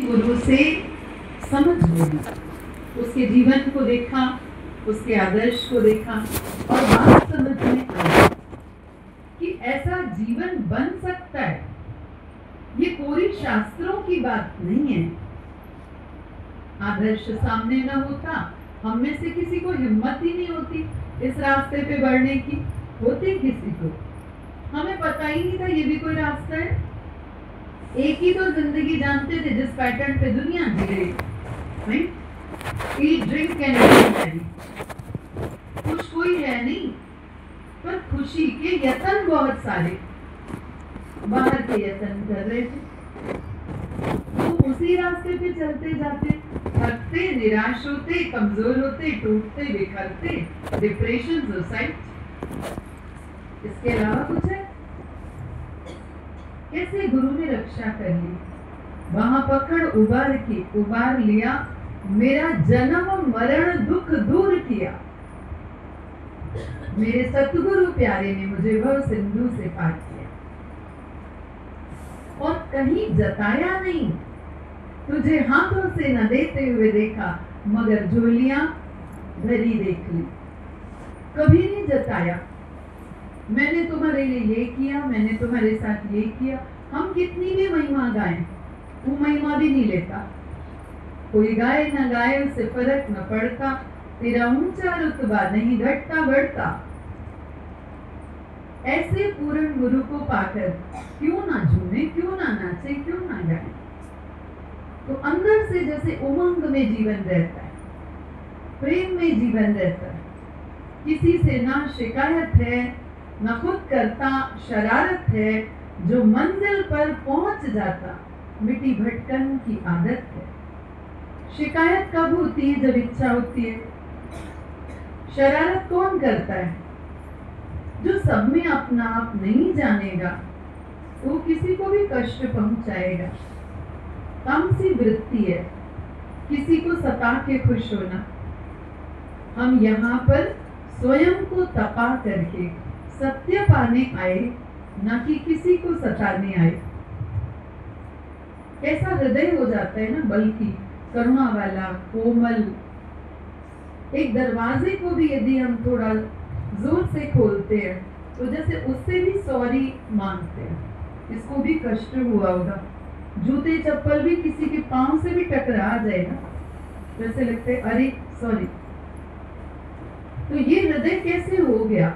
गुरु से समझ बोली, उसके जीवन को देखा, उसके आदर्श को देखा और बात समझ में आई कि ऐसा जीवन बन सकता है। ये कोई शास्त्रों की बात नहीं है। आदर्श सामने न होता, हम में से किसी को हिम्मत ही नहीं होती इस रास्ते पे बढ़ने की। होती किसी को, हमें पता ही नहीं था ये भी कोई रास्ता है। एक ही तो जिंदगी जानते थे जिस पैटर्न पे दुनिया जी रही, ईट ड्रिंक एंड मैरी। खुश कोई है नहीं, पर खुशी के यत्न बहुत सारे बाहर के यत्न कर रहे थे। तो उसी रास्ते पे चलते जाते थकते, निराश होते, कमजोर होते, टूटते, बिखरते, डिप्रेशन, सुसाइड। इसके अलावा कुछ है? कैसे गुरु ने रक्षा कर ली, वहां पकड़ उबार लिया, मेरा जन्म मरण दुख दूर किया। मेरे सतगुरु प्यारे ने मुझे भव सिंधु से पार किया और कहीं जताया नहीं। तुझे हाथों से न देते हुए देखा, मगर झोलियां भरी देख ली। कभी नहीं जताया, मैंने तुम्हारे लिए ये किया, मैंने तुम्हारे साथ ये किया। हम कितनी भी महिमा गाएं, वो महिमा भी नहीं लेता। कोई गाए न गाए उससे फर्क न पड़ता, तेरा ऊंचा रुतबा नहीं घटता बढ़ता। ऐसे पूर्ण गुरु को पाकर क्यों ना झूमे, क्यों ना नाचे, क्यों ना गाए। तो अंदर से जैसे उमंग में जीवन रहता है, प्रेम में जीवन रहता है। किसी से ना शिकायत है, न खुद करता शरारत है। जो मंजिल पर पहुंच जाता, मिट्टी भटकन की आदत है। शिकायत कब होती है? जब इच्छा होती है। शरारत कौन करता है? जो सब में अपना आप नहीं जानेगा, वो किसी को भी कष्ट पहुंचाएगा। कम सी वृत्ति है किसी को सता के खुश होना। हम यहाँ पर स्वयं को तपा करके सत्य पाने आए, न कि किसी को सताने आए। कैसा हृदय हो जाता है ना, बल्कि करुणा वाला, कोमल। एक दरवाजे को भी यदि हम थोड़ा जोर से खोलते हैं तो जैसे उससे भी सॉरी मांगते हैं। इसको भी कष्ट हुआ होगा। जूते चप्पल भी किसी के पांव से भी टकरा जाएगा, जैसे लगते अरे सॉरी। तो ये हृदय कैसे हो गया?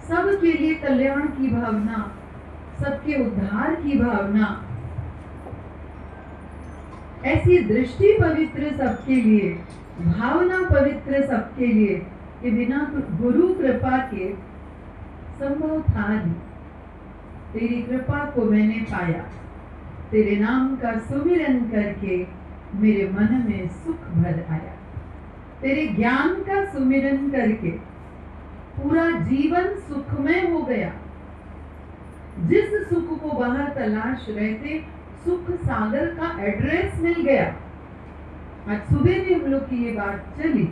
सबके लिए कल्याण की भावना, सबके उद्धार की भावना, ऐसी दृष्टि पवित्र सबके लिए, भावना पवित्र सबके लिए कि बिना गुरु कृपा के संभव था नहीं। तेरी कृपा को मैंने पाया, तेरे नाम का सुमिरन करके मेरे मन में सुख भर आया। तेरे ज्ञान का सुमिरन करके पूरा जीवन सुखमय हो गया। जिस सुख को बाहर तलाश रहे थे, सुख सागर का एड्रेस मिल गया। आज सुबह भी हम लोग की ये बात चली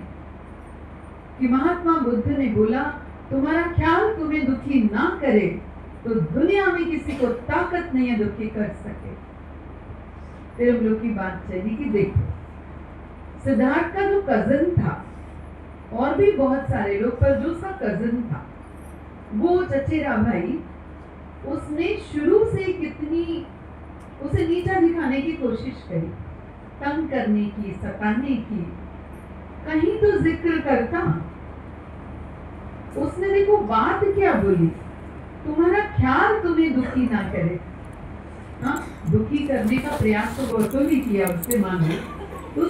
कि महात्मा बुद्ध ने बोला, तुम्हारा ख्याल तुम्हें दुखी ना करे तो दुनिया में किसी को ताकत नहीं है दुखी कर सके। फिर हम लोग की बात चली कि देखो, सिद्धार्थ का जो कजन था, और भी बहुत सारे लोग, पर जो उसका कजन था, वो चचेरा भाई, उसने शुरू से कितनी उसे नीचा दिखाने की कोशिश करी, तंग करने की, सताने की। कहीं तो जिक्र करता। उसने देखो बात क्या बोली, तुम्हारा ख्याल तुम्हें दुखी ना करे। हाँ, दुखी करने का प्रयास तो बहुतों ने किया, उससे मान लो।